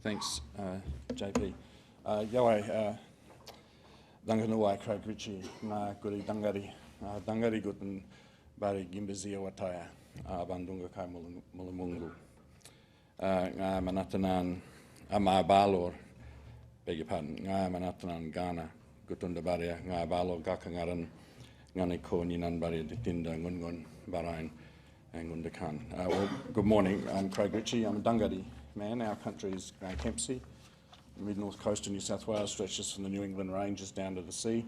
Thanks, JP. Yawai, Dhunghutti, Craig Ritchie, Ngā Guri Dhunghutti, Dhunghutti Gutan Bari Gimbazia Wataya, Bandunga Kai Mulamungu, Ngā Manatanan, Ngā Balor, beg your pardon, Ngā Manatanan Ghana, Gutunda Baria, Ngā Balor Gakangaran, Ngani Ko Ninan Baria Ditinda, Ngungun, Barain, and Gundakan. Well, good morning, I'm Craig Ritchie, I'm a Dhunghutti man. Our country is Kempsey. The mid-north coast of New South Wales stretches from the New England Ranges down to the sea,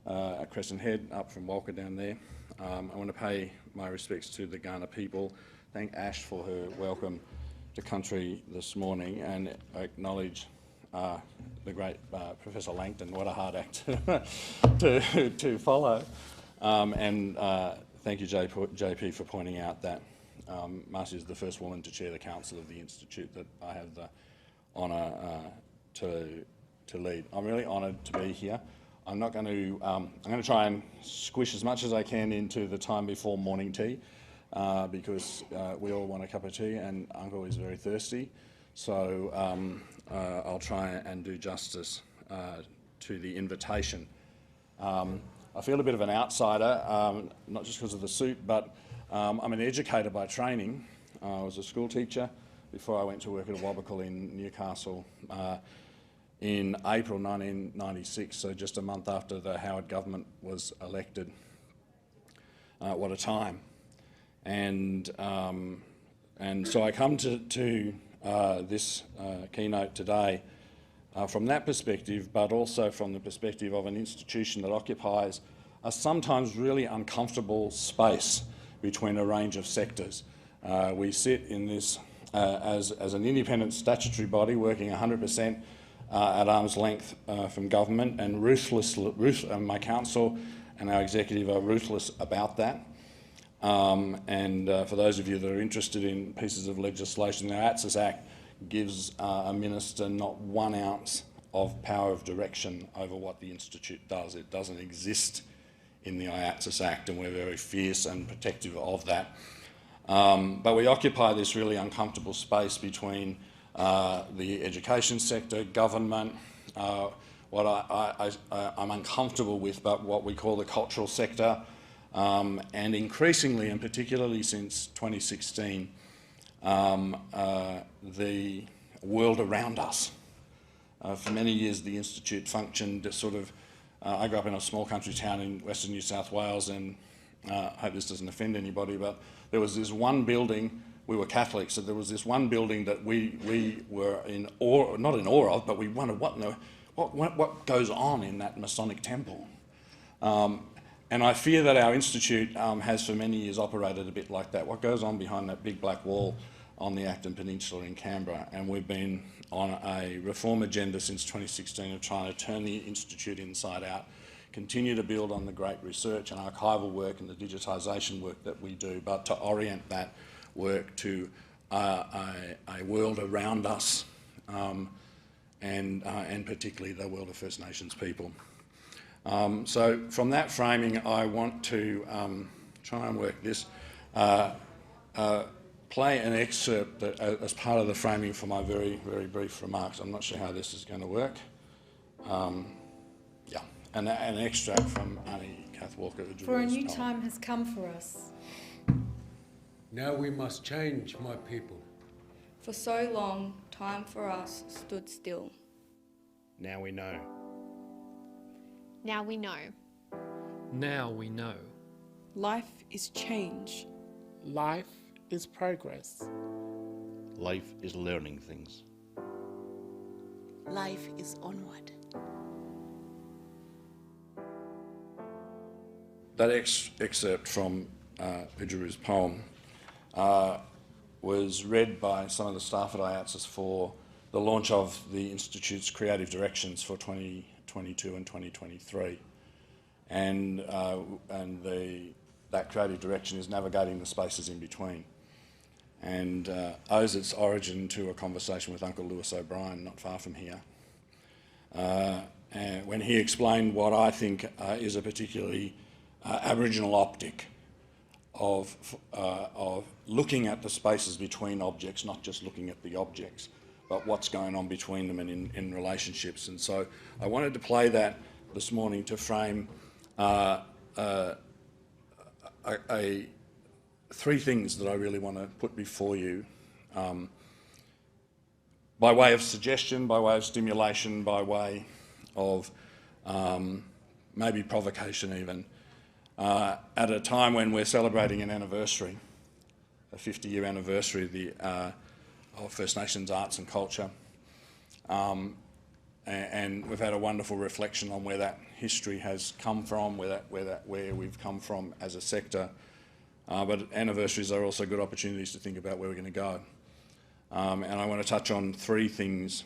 at Crescent Head, up from Walker down there. I want to pay my respects to the Ghana people, thank Ash for her welcome to country this morning, and acknowledge the great Professor Langton. What a hard act to follow. Thank you, JP, for pointing out that Marcy is the first woman to chair the council of the institute that I have the honour to lead. I'm really honoured to be here. I'm going to try and squish as much as I can into the time before morning tea, because we all want a cup of tea and Uncle is very thirsty. So I'll try and do justice to the invitation. I feel a bit of an outsider, not just because of the suit, but I'm an educator by training. I was a school teacher before I went to work at a Wabakal in Newcastle in April 1996, so just a month after the Howard government was elected. What a time. And so I come to this keynote today from that perspective, but also from the perspective of an institution that occupies a sometimes really uncomfortable space between a range of sectors. We sit in this as an independent statutory body working 100% at arm's length from government, and my council and our executive are ruthless about that. For those of you that are interested in pieces of legislation, the AIATSIS Act gives a minister not 1 ounce of power of direction over what the institute does. It doesn't exist in the AIATSIS Act, and we're very fierce and protective of that. But we occupy this really uncomfortable space between the education sector, government, what I'm uncomfortable with, but what we call the cultural sector, and increasingly, and particularly since 2016, the world around us. For many years, the Institute functioned sort of, I grew up in a small country town in Western New South Wales, and I hope this doesn't offend anybody, but there was this one building, we were Catholics, so there was this one building that we were in awe, not in awe of, but we wondered what goes on in that Masonic temple. And I fear that our institute has for many years operated a bit like that. What goes on behind that big black wall on the Acton Peninsula in Canberra? And we've been on a reform agenda since 2016 of trying to turn the institute inside out, continue to build on the great research and archival work and the digitisation work that we do, but to orient that work to a world around us, and particularly the world of First Nations people. So from that framing, I want to try and work this, play an excerpt that, as part of the framing for my very, very brief remarks. I'm not sure how this is going to work. Yeah, an extract from Annie Kath Walker. For a new time has come for us. Now we must change, my people. For so long, time for us stood still. Now we know. Now we know. Now we know. Life is change. Life is progress. Life is learning things. Life is onward. That excerpt from Ujuru's poem was read by some of the staff at AIATSIS for the launch of the Institute's creative directions for 2022 and 2023. And that creative direction is navigating the spaces in between, and owes its origin to a conversation with Uncle Lewis O'Brien, not far from here, when he explained what I think is a particularly Aboriginal optic of looking at the spaces between objects, not just looking at the objects, but what's going on between them and in relationships. And so I wanted to play that this morning to frame three things that I really want to put before you, by way of suggestion, by way of stimulation, by way of maybe provocation even, at a time when we're celebrating an anniversary, a 50-year anniversary of First Nations arts and culture. And we've had a wonderful reflection on where that history has come from, where we've come from as a sector. But anniversaries are also good opportunities to think about where we're going to go. And I want to touch on three things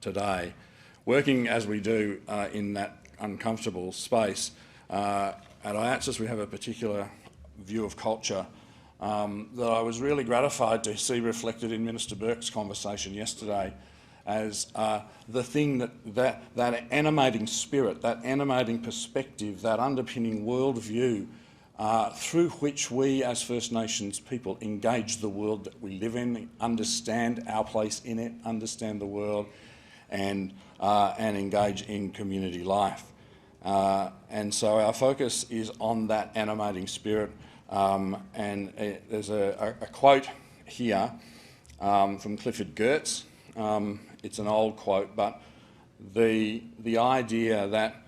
today. Working as we do in that uncomfortable space, at AIATSIS we have a particular view of culture that I was really gratified to see reflected in Minister Burke's conversation yesterday as the thing that animating spirit, that animating perspective, that underpinning worldview through which we as First Nations people engage the world that we live in, understand our place in it, understand the world, and engage in community life. And so our focus is on that animating spirit. And there's a quote here from Clifford Geertz. It's an old quote, but the idea that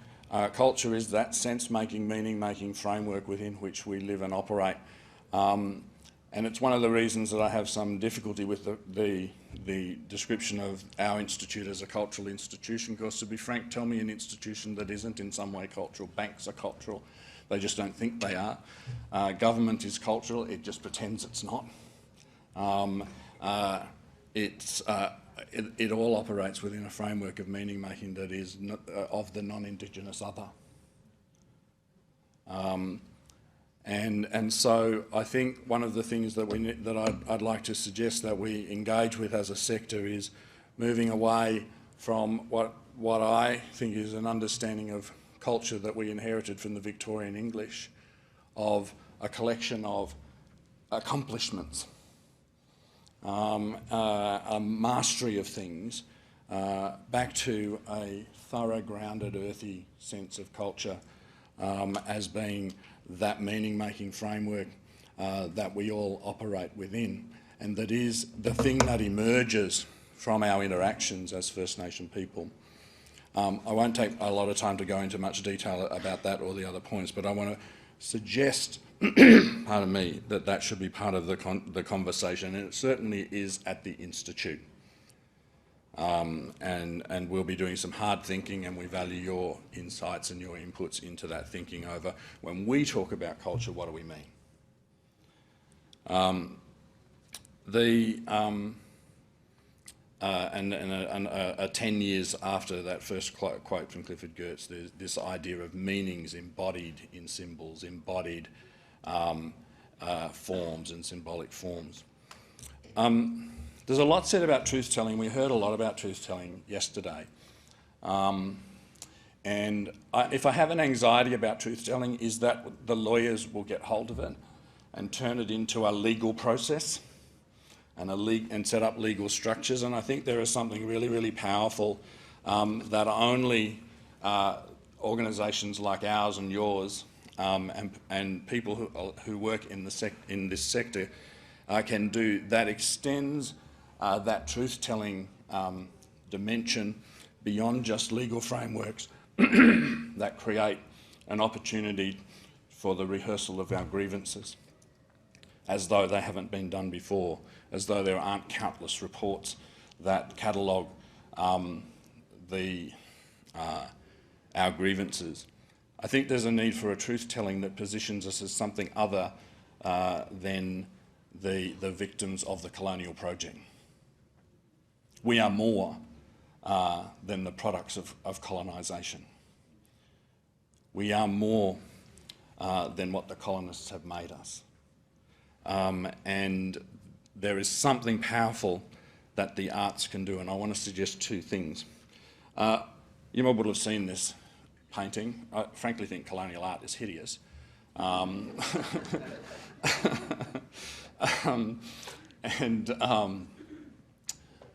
culture is that sense-making, meaning-making framework within which we live and operate. And it's one of the reasons that I have some difficulty with the description of our institute as a cultural institution, because to be frank, tell me an institution that isn't in some way cultural. Banks are cultural. They just don't think they are. Government is cultural. It just pretends it's not. It all operates within a framework of meaning-making that is of the non-Indigenous other. And so I think one of the things that I'd like to suggest that we engage with as a sector is moving away from what I think is an understanding of culture that we inherited from the Victorian English, of a collection of accomplishments, a mastery of things, back to a thorough, grounded, earthy sense of culture as being that meaning-making framework that we all operate within, and that is the thing that emerges from our interactions as First Nation people. I won't take a lot of time to go into much detail about that or the other points, but I want to suggest, pardon me, that should be part of the conversation, and it certainly is at the Institute. And we'll be doing some hard thinking, and we value your insights and your inputs into that thinking over when we talk about culture, what do we mean? And 10 years after that first quote from Clifford Geertz, there's this idea of meanings embodied in symbols, embodied forms and symbolic forms. There's a lot said about truth-telling. We heard a lot about truth-telling yesterday. And if I have an anxiety about truth-telling, is that the lawyers will get hold of it and turn it into a legal process and set up legal structures. And I think there is something really, really powerful that only organisations like ours and yours and people who work in this sector can do, that extends that truth-telling dimension beyond just legal frameworks that create an opportunity for the rehearsal of our grievances, as though they haven't been done before, as though there aren't countless reports that catalogue our grievances. I think there's a need for a truth-telling that positions us as something other than the victims of the colonial project. We are more than the products of colonisation. We are more than what the colonists have made us. And there is something powerful that the arts can do, and I want to suggest two things. You might have seen this painting. I frankly think colonial art is hideous.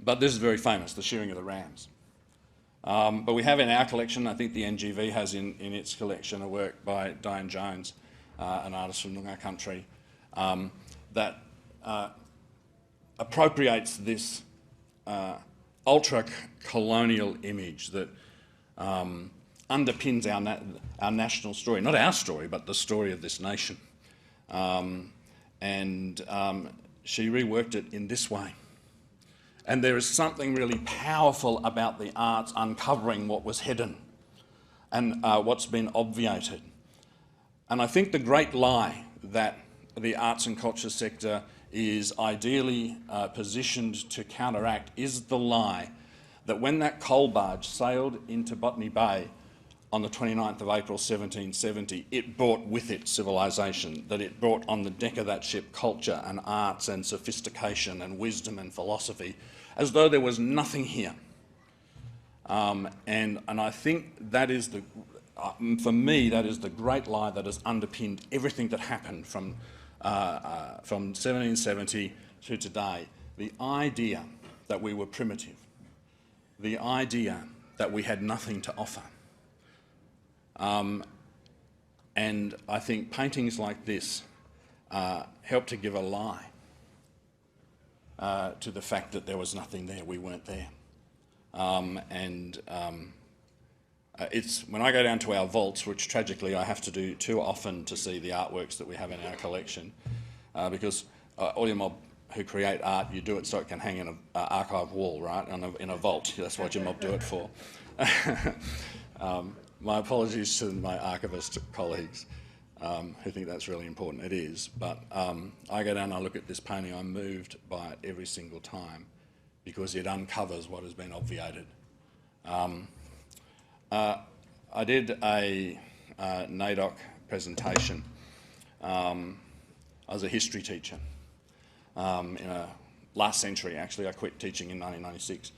But this is very famous, the shearing of the rams. But we have in our collection, I think the NGV has in its collection, a work by Diane Jones, an artist from Noongar country, that appropriates this ultra-colonial image that underpins our national story. Not our story, but the story of this nation. She reworked it in this way. And there is something really powerful about the arts uncovering what was hidden and what's been obviated. And I think the great lie that the arts and culture sector is ideally positioned to counteract is the lie that when that coal barge sailed into Botany Bay on the 29th of April 1770, it brought with it civilisation, that it brought on the deck of that ship culture and arts and sophistication and wisdom and philosophy, as though there was nothing here. And I think that is for me, that is the great lie that has underpinned everything that happened from 1770 to today. The idea that we were primitive, the idea that we had nothing to offer. And I think paintings like this help to give a lie to the fact that there was nothing there, we weren't there. It's when I go down to our vaults, which tragically I have to do too often to see the artworks that we have in our collection, because all your mob who create art, you do it so it can hang in an archive wall, right, in a vault. That's what your mob do it for. My apologies to my archivist colleagues who think that's really important. It is, but I go down and I look at this painting, I'm moved by it every single time because it uncovers what has been obviated. I did a NAIDOC presentation. I was a history teacher last century, actually. I quit teaching in 1996.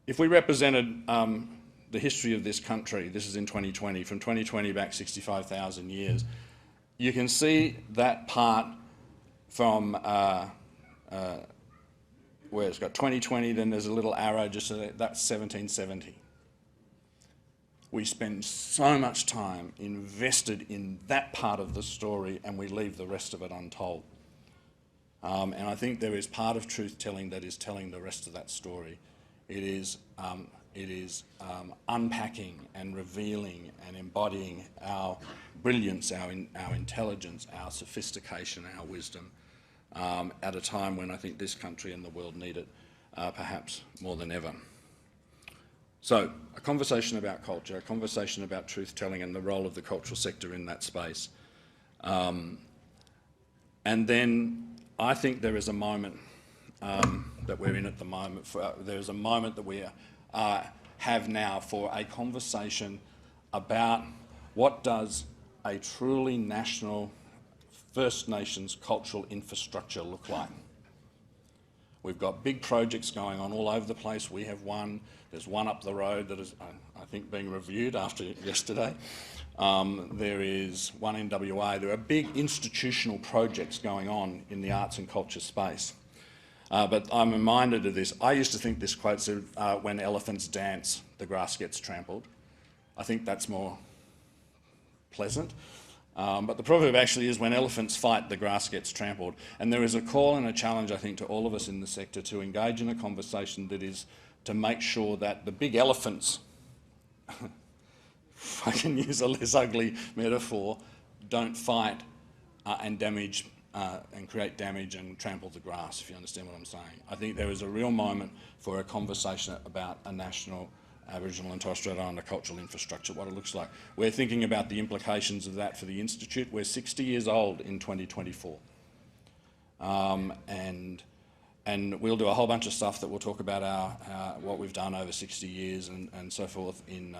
If we represented the history of this country, this is in 2020, from 2020 back 65,000 years, you can see that part from where it's got 2020, then there's a little arrow just so that's 1770. We spend so much time invested in that part of the story and we leave the rest of it untold. And I think there is part of truth telling that is telling the rest of that story. It is unpacking and revealing and embodying our brilliance, our intelligence, our sophistication, our wisdom, at a time when I think this country and the world need it perhaps more than ever. So, a conversation about culture, a conversation about truth-telling and the role of the cultural sector in that space. And then I think there is a moment that we're in at the moment. There's a moment that we have now for a conversation about what does a truly national First Nations cultural infrastructure look like. We've got big projects going on all over the place. We have one. There's one up the road that is, I think, being reviewed after yesterday. There is one in WA. There are big institutional projects going on in the arts and culture space. But I'm reminded of this. I used to think this quote said, when elephants dance, the grass gets trampled. I think that's more pleasant. But the proverb actually is when elephants fight, the grass gets trampled. And there is a call and a challenge, I think, to all of us in the sector to engage in a conversation that is to make sure that the big elephants, if I can use a less ugly metaphor, don't fight and damage and create damage and trample the grass, if you understand what I'm saying. I think there is a real moment for a conversation about a national Aboriginal and Torres Strait Islander cultural infrastructure, what it looks like. We're thinking about the implications of that for the Institute. We're 60 years old in 2024. And we'll do a whole bunch of stuff that we'll talk about what we've done over 60 years and so forth in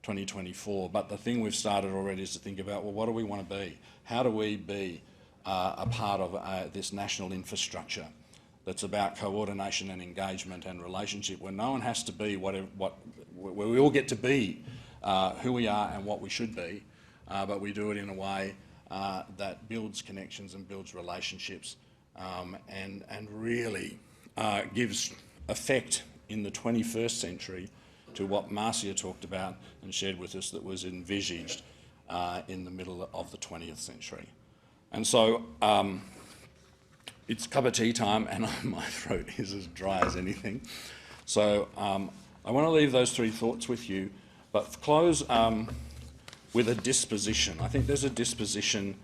2024. But the thing we've started already is to think about, well, what do we want to be? How do we be a part of this national infrastructure that's about coordination and engagement and relationship, where no one has to be where we all get to be who we are and what we should be, but we do it in a way that builds connections and builds relationships and really gives effect in the 21st century to what Marcia talked about and shared with us that was envisaged in the middle of the 20th century. And so it's cup of tea time and my throat is as dry as anything. So I want to leave those three thoughts with you, but close with a disposition. I think there's a disposition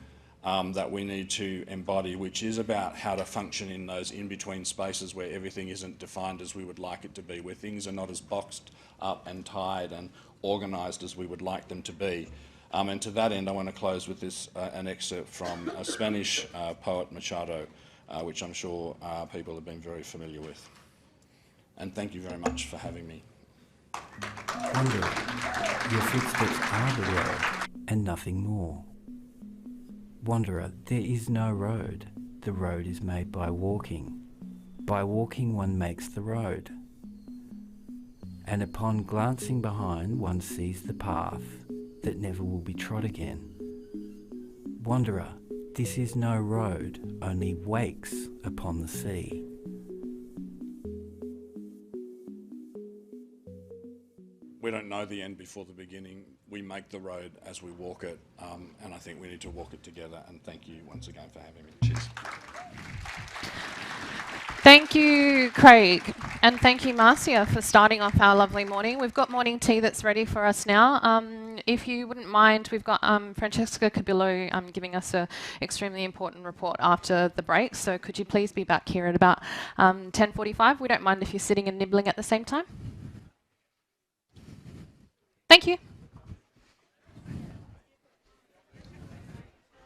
that we need to embody, which is about how to function in those in-between spaces where everything isn't defined as we would like it to be, where things are not as boxed up and tied and organised as we would like them to be. And to that end, I want to close with this, an excerpt from a Spanish poet, Machado, which I'm sure people have been very familiar with. And thank you very much for having me. Wanderer, your footsteps are the road, and nothing more. Wanderer, there is no road. The road is made by walking. By walking one makes the road. And upon glancing behind one sees the path that never will be trod again. Wanderer, this is no road, only wakes upon the sea. We don't know the end before the beginning. We make the road as we walk it, and I think we need to walk it together. And thank you once again for having me. Cheers. Thank you, Craig, and thank you, Marcia, for starting off our lovely morning. We've got morning tea that's ready for us now. If you wouldn't mind, we've got Francesca Cabillo giving us an extremely important report after the break. So could you please be back here at about 10:45? We don't mind if you're sitting and nibbling at the same time.